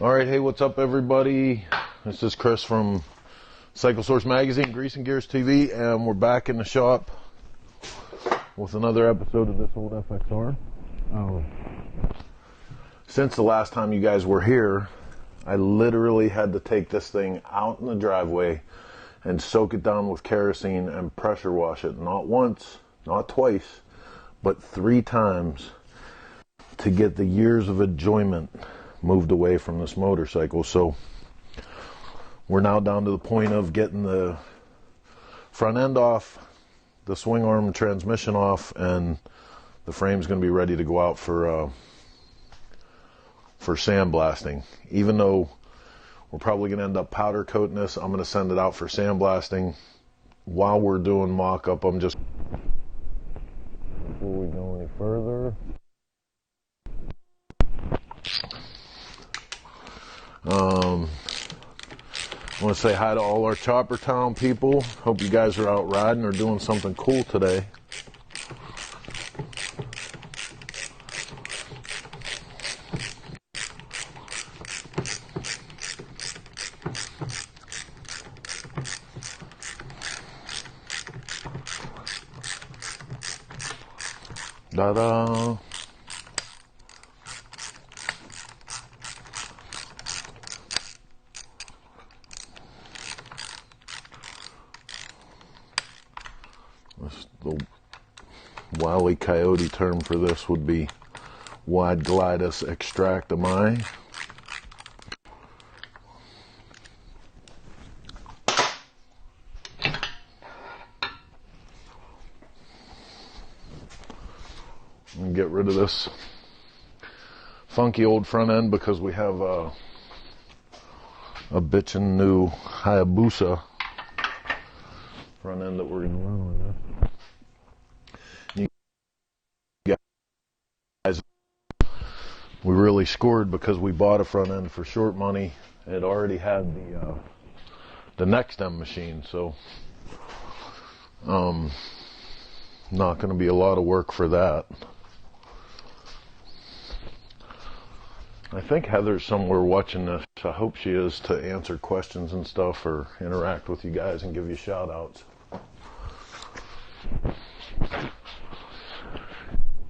All right, hey, what's up, everybody? This is Chris from Cycle Source Magazine, Grease and Gears TV, and we're back in the shop with another episode of this old FXR. Since the last time you guys were here, I literally had to take this thing out in the driveway and soak it down with kerosene and pressure wash it, not once, not twice, but 3 times to get the years of enjoyment moved away from this motorcycle. So we're now down to the point of getting the front end off, the swing arm and transmission off, and the frame's going to be ready to go out for sandblasting. Even though we're probably going to end up powder coating this, I'm going to send it out for sandblasting. While we're doing mock-up, I'm just, before we go any further, I want to say hi to all our Chopper Town people. Hope you guys are out riding or doing something cool today. Ta-da! The Wile E. Coyote term for this would be wide glidus extractami. And get rid of this funky old front end because we have a bitchin' new Hayabusa front end that we're going to run on this. You guys, we really scored because we bought a front end for short money. It already had the next M machine, so not going to be a lot of work for that. I think Heather's somewhere watching this. I hope she is, to answer questions and stuff or interact with you guys and give you shout outs.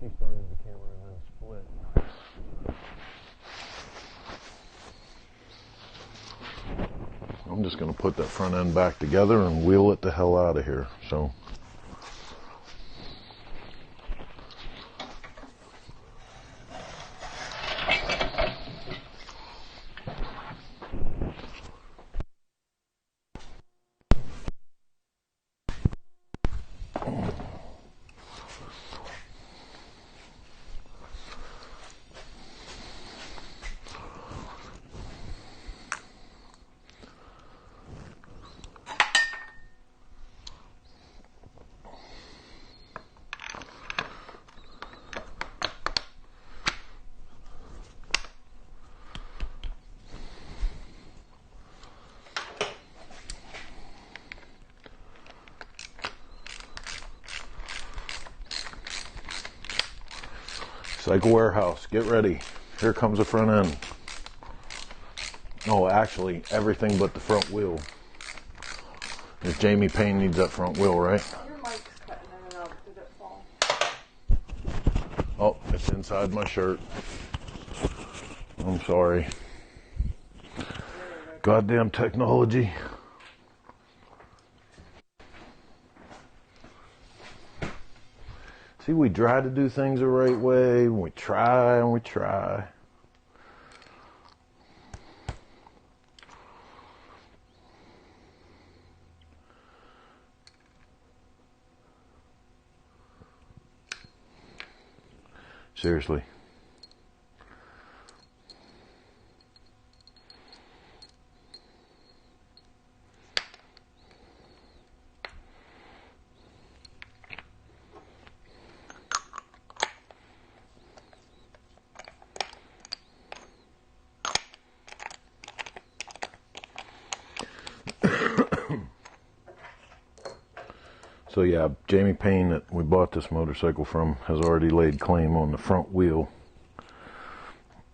She started the camera and then split. I'm just going to put that front end back together and wheel it the hell out of here. So Cycle Warehouse, get ready. Here comes the front end. Oh, actually, everything but the front wheel. If Jamie Payne needs that front wheel, right? Your mic's cutting in and out. Did it fall? Oh, it's inside my shirt. I'm sorry. Goddamn technology. See, we try to do things the right way, and we try and we try. Seriously. So yeah, Jamie Payne that we bought this motorcycle from has already laid claim on the front wheel.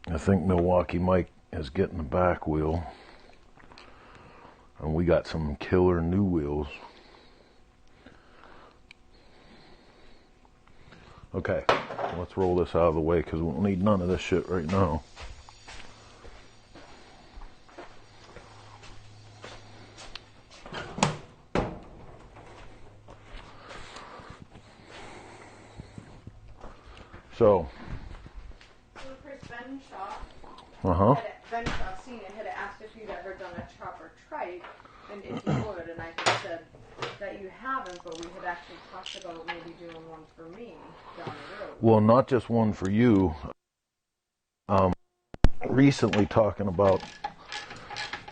I think Milwaukee Mike is getting the back wheel. And we got some killer new wheels. Okay, let's roll this out of the way because we don't need none of this shit right now. So Chris Ben Shaw, Ben Shaw Senior had asked if you'd ever done a chop or trike, and if you would, and I had said that you haven't, but we had actually talked about maybe doing one for me down the road. Well, not just one for you. Recently talking about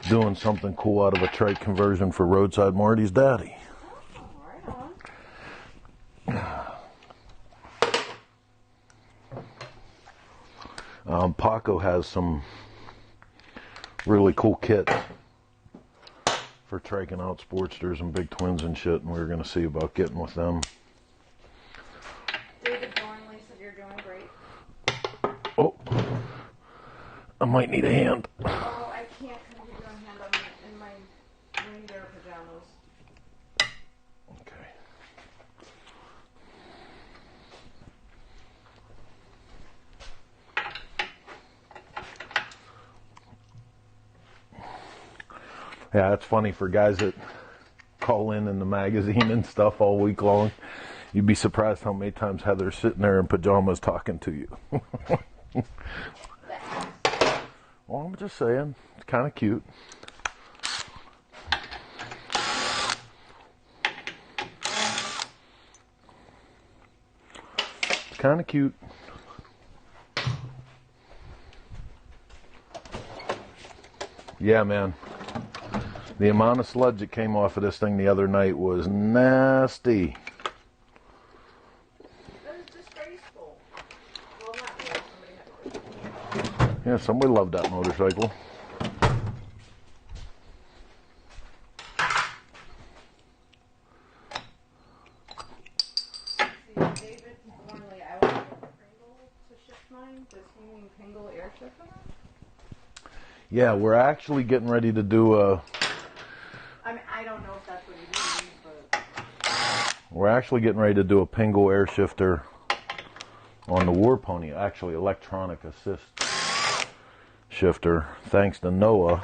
doing something cool out of a trike conversion for Roadside Marty's daddy. Oh, right on. Paco has some really cool kits for triking out Sportsters and Big Twins and shit, and we were going to see about getting with them. David Thornley said you're doing great. Oh, I might need a hand. Oh, I can't come give you a hand in my reindeer pajamas. Okay. Yeah, it's funny for guys that call in the magazine and stuff all week long. You'd be surprised how many times Heather's sitting there in pajamas talking to you. Well, I'm just saying, it's kind of cute. It's kind of cute. Yeah, man. The amount of sludge that came off of this thing the other night was nasty. That is disgraceful. Well, not me. Somebody had to. Yeah, somebody loved that motorcycle. See, David Thornley, I want to get Pringle to shift mine. Does he mean Pringle air shifter? Yeah, we're actually getting ready to do a... I mean, I don't know if that's what he means, but... We're actually getting ready to do a Pingle air shifter on the War Pony, actually electronic assist shifter, thanks to Noah.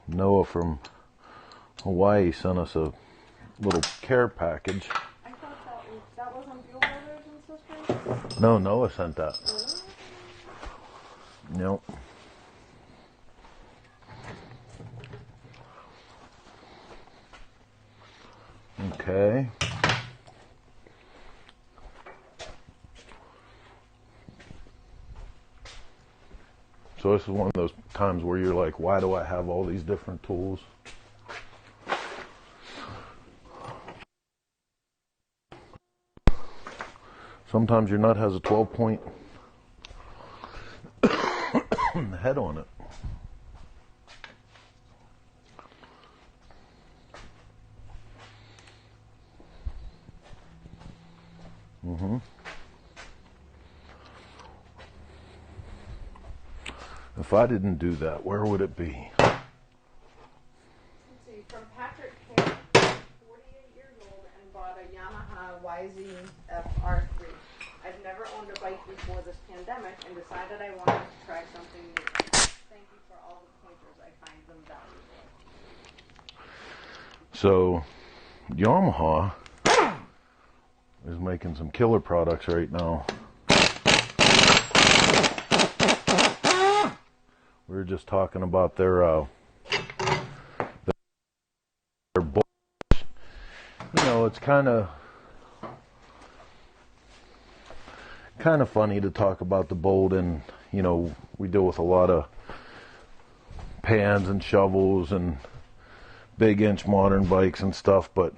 Noah from Hawaii sent us a little care package. I thought that was on Fuel Brothers and Sisters? No, Noah sent that. Really? Nope. Okay. So this is one of those times where you're like, why do I have all these different tools? Sometimes your nut has a 12-point head on it. If I didn't do that, where would it be? Let's see, from Patrick King, 48 years old and bought a Yamaha YZF-R3. I've never owned a bike before this pandemic and decided I wanted to try something new. Thank you for all the pointers. I find them valuable. So, Yamaha is making some killer products right now. We were just talking about their bolt. You know, it's kind of funny to talk about the bolt, and you know, we deal with a lot of pans and shovels and big inch modern bikes and stuff, but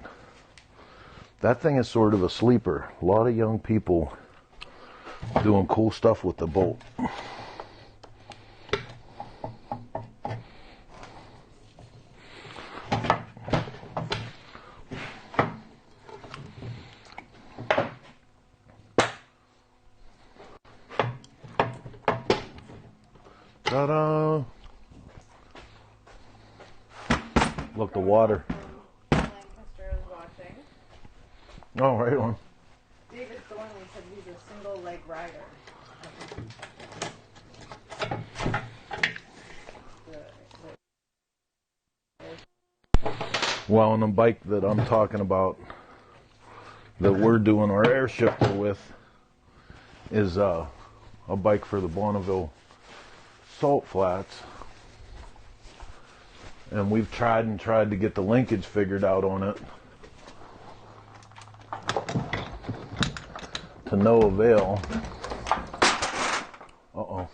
that thing is sort of a sleeper. A lot of young people doing cool stuff with the bolt. Ta-da! Look, the water. Lancaster is watching. Oh, right on. David Thornley said he's a single leg rider. Well, on the bike that I'm talking about, that we're doing our air shifter with, is a bike for the Bonneville Salt Flats. And we've tried to get the linkage figured out on it. To no avail. Uh-oh.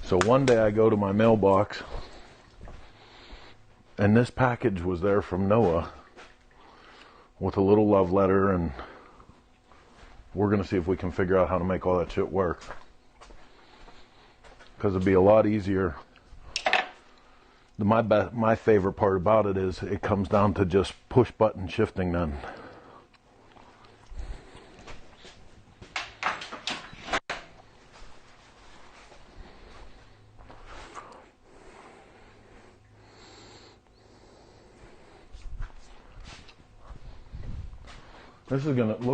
So one day I go to my mailbox, and this package was there from Noah with a little love letter, and we're going to see if we can figure out how to make all that shit work. Because it'd be a lot easier. My favorite part about it is it comes down to just push button shifting then.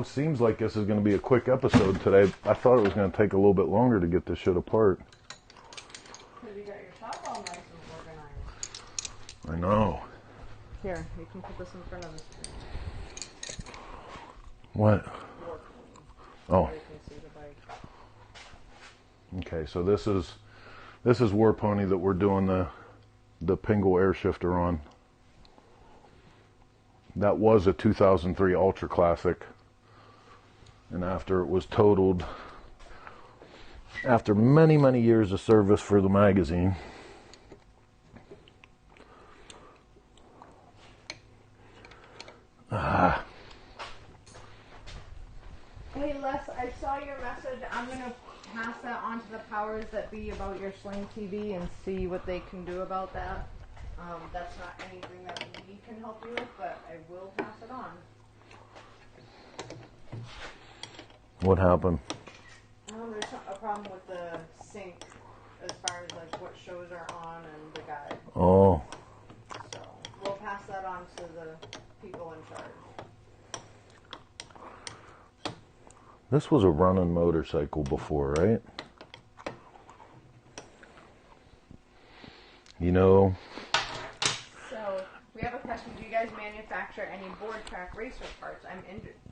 Seems like this is gonna be a quick episode today. I thought it was gonna take a little bit longer to get this shit apart. Because you got your shop all nice and organized. I know. Here, you can put this in front of the screen. What? Oh. So you can see the bike. Okay, so this is War Pony that we're doing the Pingle air shifter on. That was a 2003 Ultra Classic, and after it was totaled, after many years of service for the magazine, Hey Les, I saw your message. I'm going to pass that on to the powers that be about your Sling TV and see what they can do about that. That's not anything that we can help you with, but I will pass it on. what happened? There's a problem with the sync as far as like what shows are on and the guide. Oh, So we'll pass that on to the people in charge. this was a running motorcycle before, right? You know, So we have a question. Do you guys manufacture any board track racer parts? I'm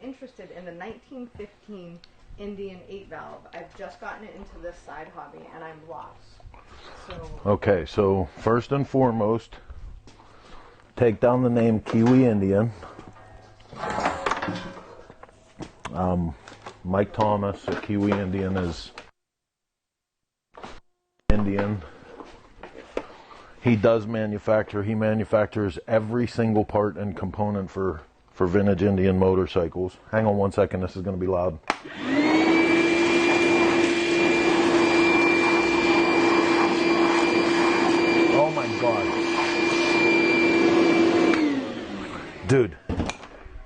interested in the 1915 Indian 8-valve. I've just gotten into this side hobby and I'm lost. So okay, so first and foremost, take down the name Kiwi Indian. Mike Thomas at Kiwi Indian is Indian. He manufactures every single part and component for vintage Indian motorcycles. Hang on one second, this is going to be loud. Oh my God. Dude,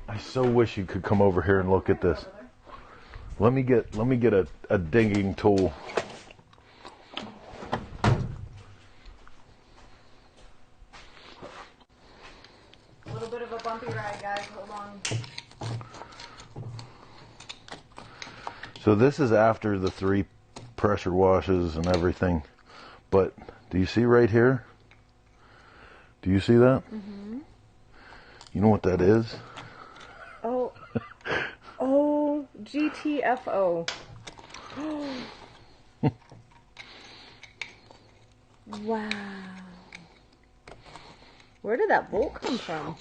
I so wish you could come over here and look at this. Let me get a digging tool. a little bit of a bumpy ride, guys. Hold on. So this is after the 3 pressure washes and everything. But do you see right here? Do you see that? Mm-hmm. You know what that is? Oh, GTFO. Wow. Where did that bolt come from?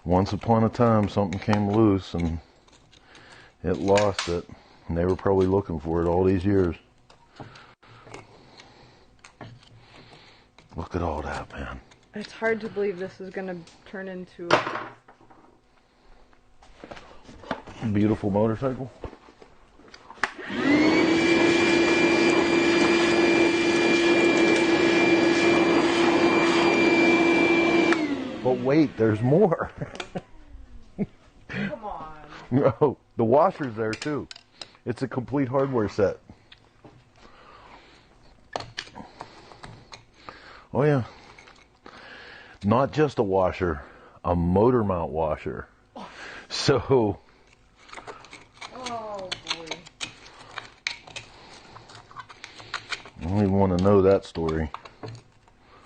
Once upon a time, something came loose and it lost it. And they were probably looking for it all these years. Look at all that, man. It's hard to believe this is going to turn into Beautiful motorcycle. But wait, there's more. Come on. No, the washer's there too. It's a complete hardware set. Oh yeah. Not just a washer, a motor mount washer. So, oh boy. I don't even want to know that story.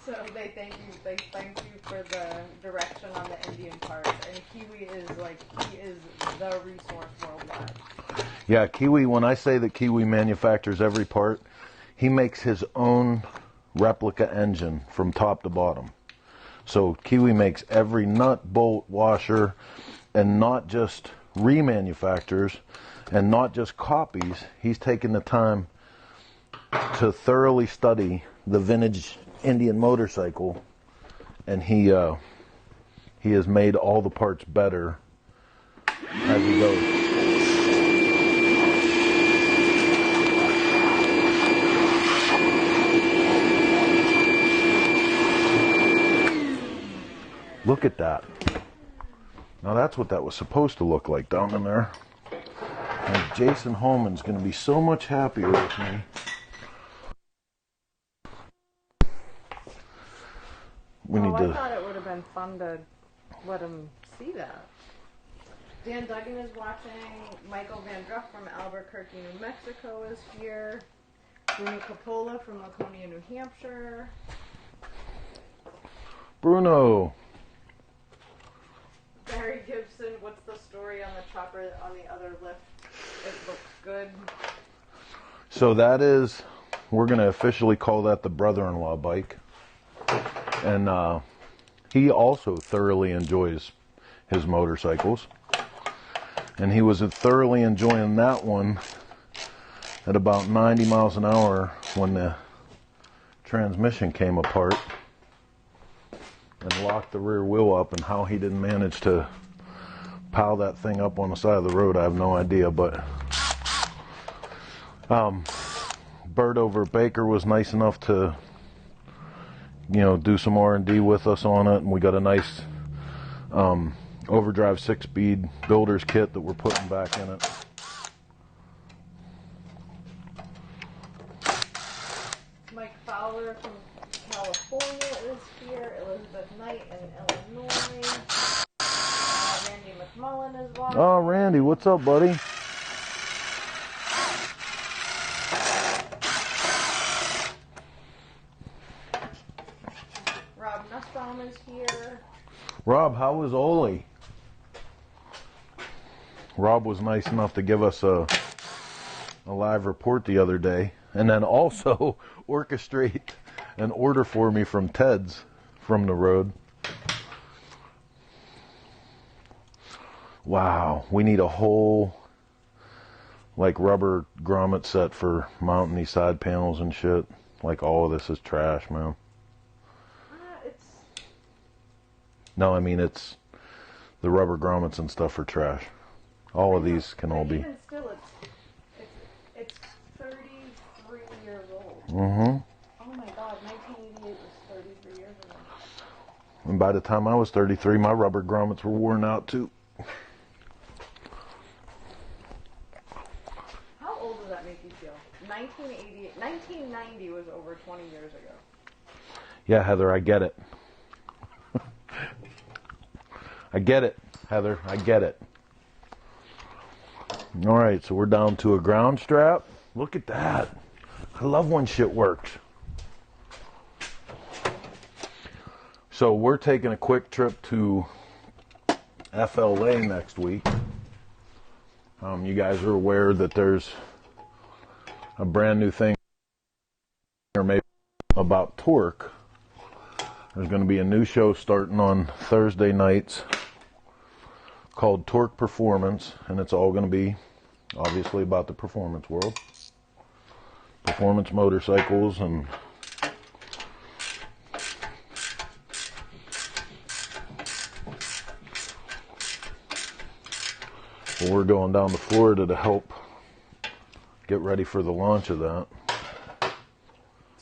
So they thank you for the direction on the Indian parts, and Kiwi is the resource worldwide. Yeah, Kiwi, when I say that Kiwi manufactures every part, he makes his own replica engine from top to bottom. So Kiwi makes every nut, bolt, washer, and not just remanufactures and not just copies. He's taken the time to thoroughly study the vintage Indian motorcycle, and he has made all the parts better as he goes. Look at that. Now that's what that was supposed to look like down in there. And Jason Holman's going to be so much happier with me. I thought it would have been fun to let him see that. Dan Duggan is watching. Michael Van Druff from Albuquerque, New Mexico is here. Bruno Coppola from Laconia, New Hampshire. Bruno. Barry Gibson, what's the story on the chopper on the other lift? It looks good. So that is, we're going to officially call that the brother-in-law bike. And he also thoroughly enjoys his motorcycles. And he was thoroughly enjoying that one at about 90 miles an hour when the transmission came apart and locked the rear wheel up. And how he didn't manage to pile that thing up on the side of the road, I have no idea. But Bert over at Baker was nice enough to, do some R&D with us on it, and we got a nice overdrive 6-speed builder's kit that we're putting back in it. Mike Fowler from California is here. Elizabeth Knight in Illinois. Randy McMullen is watching. Oh, Randy, what's up, buddy? Rob Nussbaum is here. Rob, how was Oli? Rob was nice enough to give us a live report the other day, and then also orchestrate an order for me from Ted's from the road. Wow, we need a whole rubber grommet set for mounting these side panels and shit. All of this is trash, man. No, I mean it's the rubber grommets and stuff are trash. All of these can all be. Even still, it's 33 years old. Mm-hmm. Oh my God, 1988 was 33 years ago. And by the time I was 33, my rubber grommets were worn out too. How old does that make you feel? 1990 was over 20 years ago. Yeah, Heather, I get it. I get it, Heather. I get it. All right, so we're down to a ground strap. Look at that. I love when shit works. So we're taking a quick trip to FLA next week. You guys are aware that there's a brand new thing, or maybe about Torque. There's going to be a new show starting on Thursday nights called Torque Performance, and it's all going to be obviously about the performance world. Performance motorcycles, and we're going down to Florida to help get ready for the launch of that.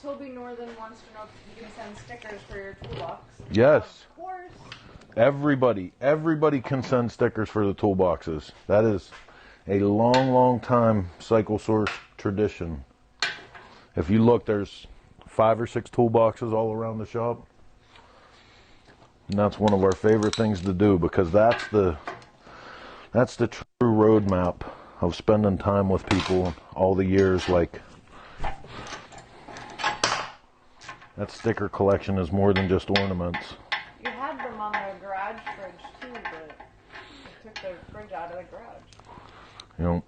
Toby Northern wants to know if you can send stickers for your toolbox. Yes. Of course. Everybody can send stickers for the toolboxes. That is a long, long time Cycle Source tradition. If you look, there's 5 or 6 toolboxes all around the shop. And that's one of our favorite things to do, because that's the true roadmap of spending time with people all the years. Like, that sticker collection is more than just ornaments. You had them on the garage fridge too, but you took the fridge out of the garage. You know.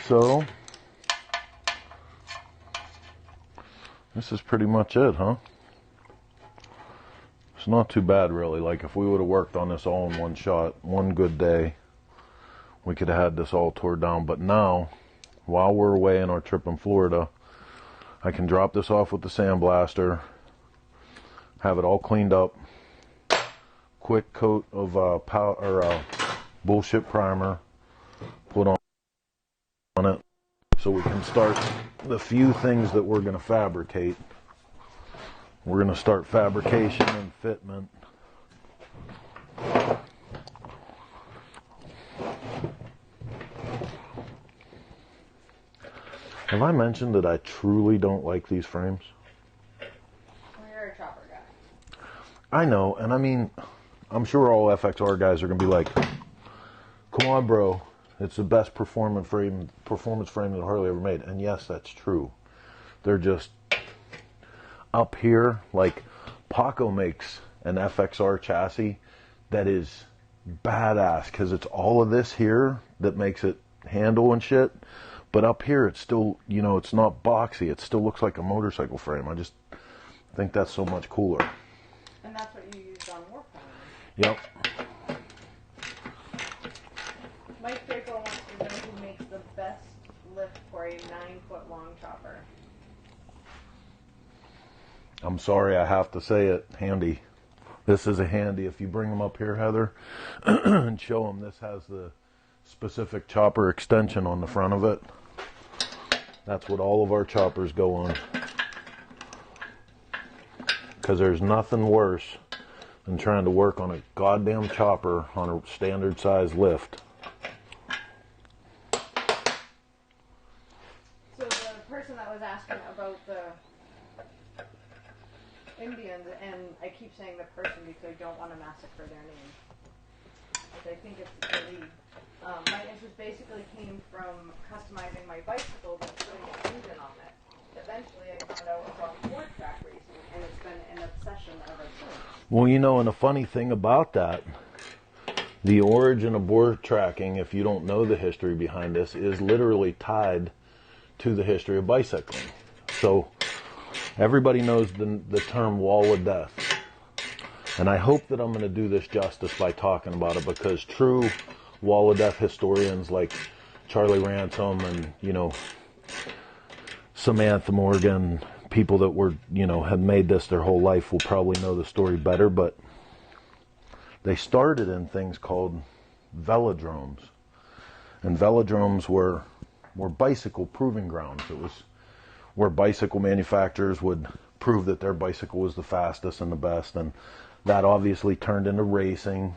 So, this is pretty much it, huh? It's not too bad, really. Like, if we would have worked on this all in one shot, one good day, we could have had this all tore down. But now, while we're away on our trip in Florida, I can drop this off with the sandblaster, have it all cleaned up, quick coat of bullshit primer, put on it, so we can start the few things that we're going to fabricate. We're going to start fabrication and fitment. Have I mentioned that I truly don't like these frames? Well, you're a chopper guy. I know, and I mean, I'm sure all FXR guys are going to be like, come on, bro. It's the best performance frame that Harley ever made. And yes, that's true. They're just up here. Like, Paco makes an FXR chassis that is badass, because it's all of this here that makes it handle and shit. But up here, it's still, you know, it's not boxy. It still looks like a motorcycle frame. I just think that's so much cooler. And that's what you used on Warpine. Yep. Mike Draco wants to know who makes the best lift for a 9-foot long chopper. I'm sorry, I have to say it. Handy. This is a Handy. If you bring them up here, Heather, and show them, this has the specific chopper extension on the front of it. That's what all of our choppers go on. Because there's nothing worse than trying to work on a goddamn chopper on a standard size lift. So the person that was asking about the Indians, and I keep saying the person because I don't want to massacre their name, but I think it's the lead. My interest basically came from customizing my bicycle and putting an engine on it. Eventually I found out about board track racing, and it's been an obsession ever since. Well, you know, and the funny thing about that, the origin of board tracking, if you don't know the history behind this, is literally tied to the history of bicycling. So everybody knows the term wall of death. And I hope that I'm going to do this justice by talking about it, because true wall of death historians like Charlie Ransom and, you know, Samantha Morgan, people that were, you know, have made this their whole life, will probably know the story better. But they started in things called velodromes. And velodromes were bicycle proving grounds. It was where bicycle manufacturers would prove that their bicycle was the fastest and the best. And that obviously turned into racing.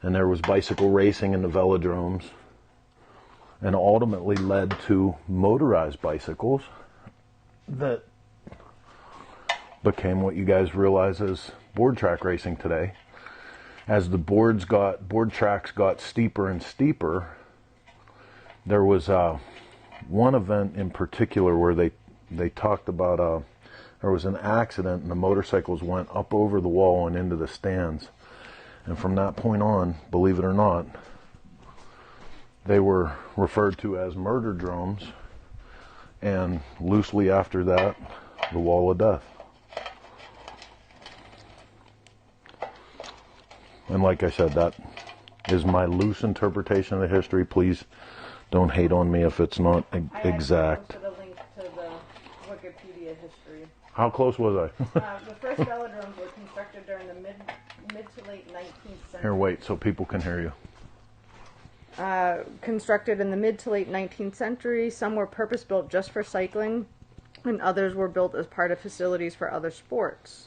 And there was bicycle racing in the velodromes, and ultimately led to motorized bicycles that became what you guys realize as board track racing today. As the board tracks got steeper and steeper, there was one event in particular where they talked about there was an accident and the motorcycles went up over the wall and into the stands. And from that point on, believe it or not, they were referred to as murder drones, and loosely after that, the wall of death. And like I said, that is my loose interpretation of the history. Please don't hate on me if it's not exact. I posted a link to the Wikipedia history. How close was I? The first velodromes were constructed during the mid to late 19th century. Here, wait, so people can hear you. constructed in the mid to late 19th century. Some were purpose-built just for cycling, and others were built as part of facilities for other sports.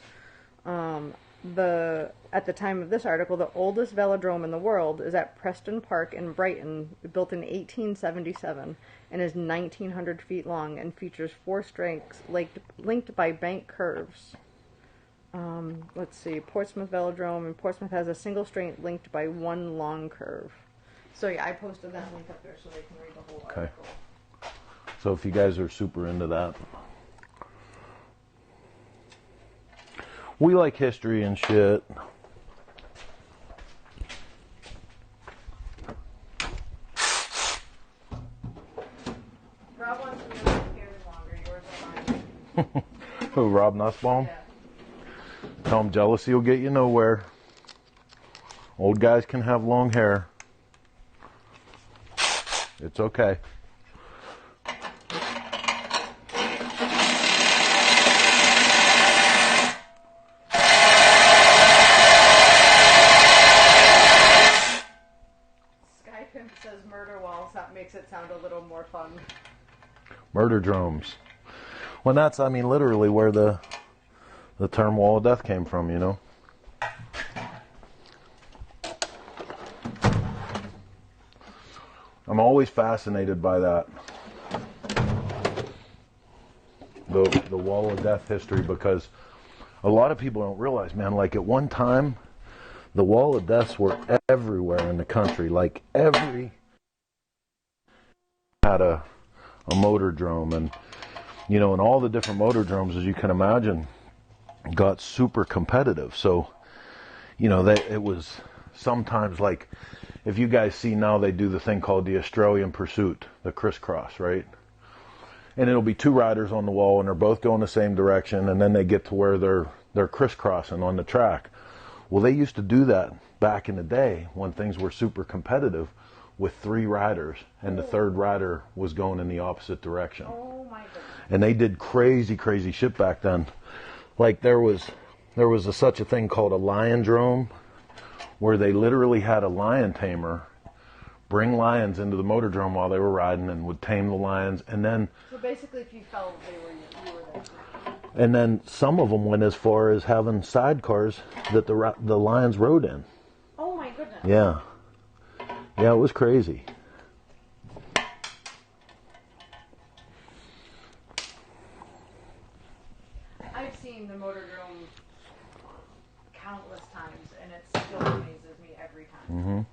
At the time of this article, the oldest velodrome in the world is at Preston Park in Brighton, built in 1877, and is 1,900 feet long and features 4 strengths linked by bank curves. Let's see, Portsmouth Velodrome, and Portsmouth has a single strength linked by 1 long curve. So yeah, I posted that link up there so they can read the whole article. So if you guys are super into that. We like history and shit. Rob wants to know his hair is longer, yours are mine. Who, Rob Nussbaum? Yeah. Tell him jealousy will get you nowhere. Old guys can have long hair. It's okay. Skypimp says murder walls. That makes it sound a little more fun. Murder drones. Well, that's, I mean, literally where the term wall of death came from, you know? I'm always fascinated by that. The wall of death history, because a lot of people don't realize, man, like at one time, the wall of deaths were everywhere in the country. Like every had a motor drome, and you know, and all the different motor dromes, as you can imagine, got super competitive. So, you know, it was sometimes like, if you guys see now, they do the thing called the Australian Pursuit, the crisscross, right? And it'll be 2 riders on the wall, and they're both going the same direction, and then they get to where they're crisscrossing on the track. Well, they used to do that back in the day when things were super competitive with 3 riders, and the 3rd rider was going in the opposite direction. Oh my goodness. And they did crazy shit back then. Like there was such a thing called a lion drome, where they literally had a lion tamer bring lions into the motor drome while they were riding and would tame the lions. And then, so basically, if you fell, you were there. And then some of them went as far as having sidecars that the lions rode in. Oh my goodness. Yeah, it was crazy. I've seen the motor drome countless times, and it still amazes me every time.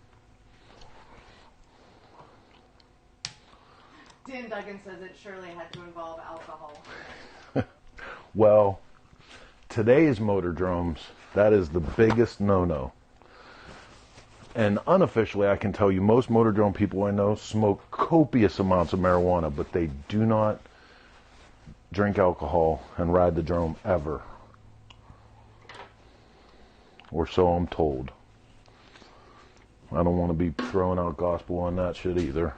Mm-hmm. Dan Duggan says it surely had to involve alcohol. Well, today's motor dromes, that is the biggest no-no. And unofficially, I can tell you, most motor drome people I know smoke copious amounts of marijuana, but they do not drink alcohol and ride the drome ever. Or so I'm told. I don't want to be throwing out gospel on that shit either.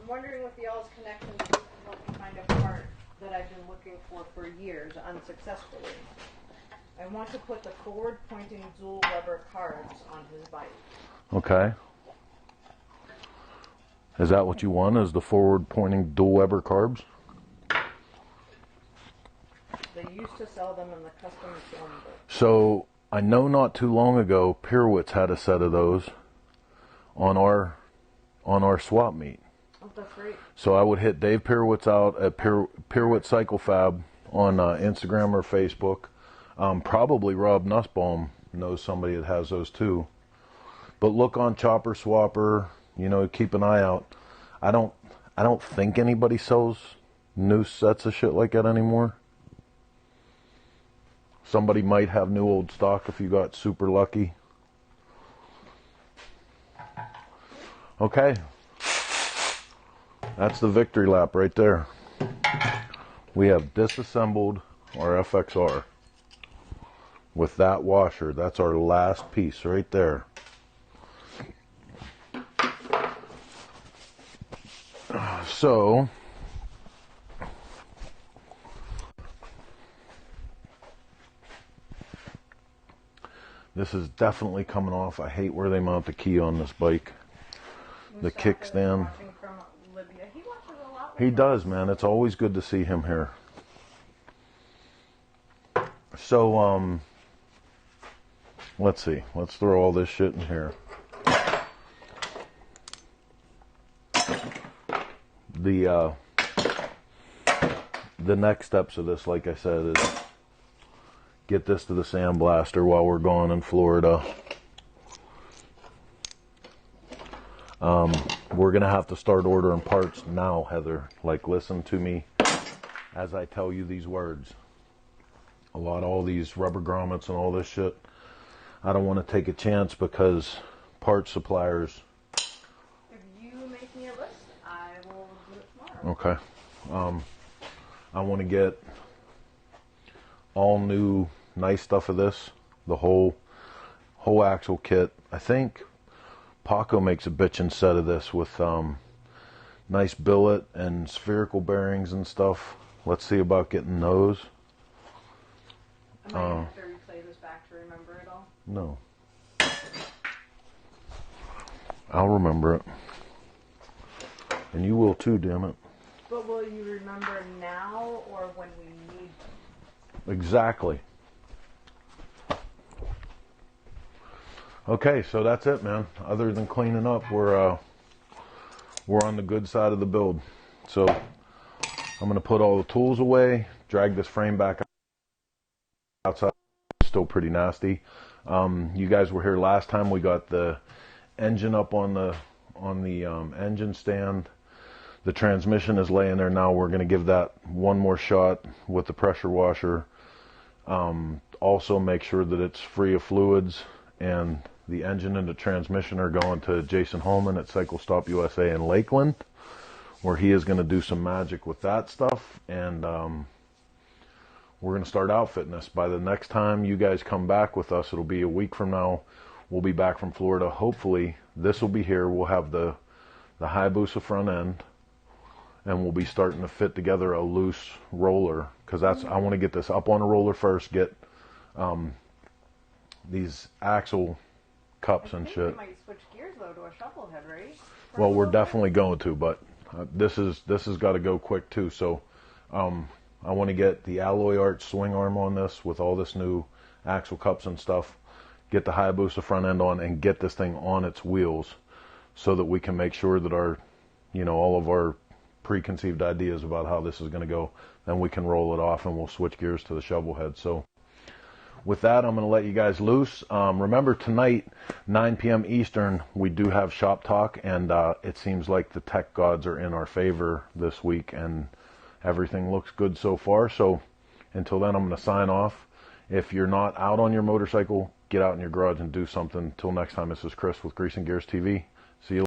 I'm wondering what the y'all's connection to help me find a part that I've been looking for years unsuccessfully. I want to put the forward-pointing dual rubber carbs on his bike. Okay. Is that what you want, is the forward-pointing dual Weber carbs? They used to sell them in the custom film book. So, I know not too long ago, Pirwitz had a set of those on our swap meet. Oh, that's great. So I would hit Dave Pirwitz out at Pirwitz Cycle Fab on Instagram or Facebook. Probably Rob Nussbaum knows somebody that has those too. But look on Chopper Swapper, you know, keep an eye out. I don't think anybody sells new sets of shit like that anymore. Somebody might have new old stock if you got super lucky. Okay. That's the victory lap right there. We have disassembled our FXR with that washer. That's our last piece right there. So, This is definitely coming off. I hate where they mount the key on this bike. The kickstand. He does, man. It's always good to see him here. So, let's see. Let's throw all this shit in here. The next steps of this, like I said, is get this to the sandblaster while we're gone in Florida. We're going to have to start ordering parts now, Heather. Like, listen to me as I tell you these words. All these rubber grommets and all this shit, I don't want to take a chance because parts suppliers... If you make me a list, I will do it tomorrow. Okay. I want to get all new nice stuff of this, the whole axle kit. I think Paco makes a bitchin' set of this with nice billet and spherical bearings and stuff. Let's see about getting those. I might have to replay this back to remember it all. No. I'll remember it. And you will too, damn it. But will you remember now or when we need to? Exactly. Okay, so that's it, man. Other than cleaning up, we're on the good side of the build. So I'm going to put all the tools away, drag this frame back outside. It's still pretty nasty. You guys were here last time. We got the engine up on the engine stand. The transmission is laying there now. We're going to give that one more shot with the pressure washer. Also make sure that it's free of fluids, and the engine and the transmission are going to Jason Holman at Cycle Stop USA in Lakeland, where he is going to do some magic with that stuff. And we're going to start outfitting this. By the next time you guys come back with us, it'll be a week from now. We'll be back from Florida. Hopefully this will be here. We'll have the Hayabusa front end, and we'll be starting to fit together a loose roller, because I want to get this up on a roller first, get these axle cups and shit. You might switch gears though to a shovel head, right? Well, we're definitely going to, but this has got to go quick too. So I want to get the alloy arch swing arm on this with all this new axle cups and stuff, get the Hayabusa front end on, and get this thing on its wheels so that we can make sure that all of our preconceived ideas about how this is going to go, then we can roll it off and we'll switch gears to the shovel head. So with that, I'm going to let you guys loose. Remember, tonight, 9 p.m. Eastern, we do have Shop Talk, and it seems like the tech gods are in our favor this week, and everything looks good so far. So until then, I'm going to sign off. If you're not out on your motorcycle, get out in your garage and do something. Till next time, this is Chris with Greasing Gears TV. See you later.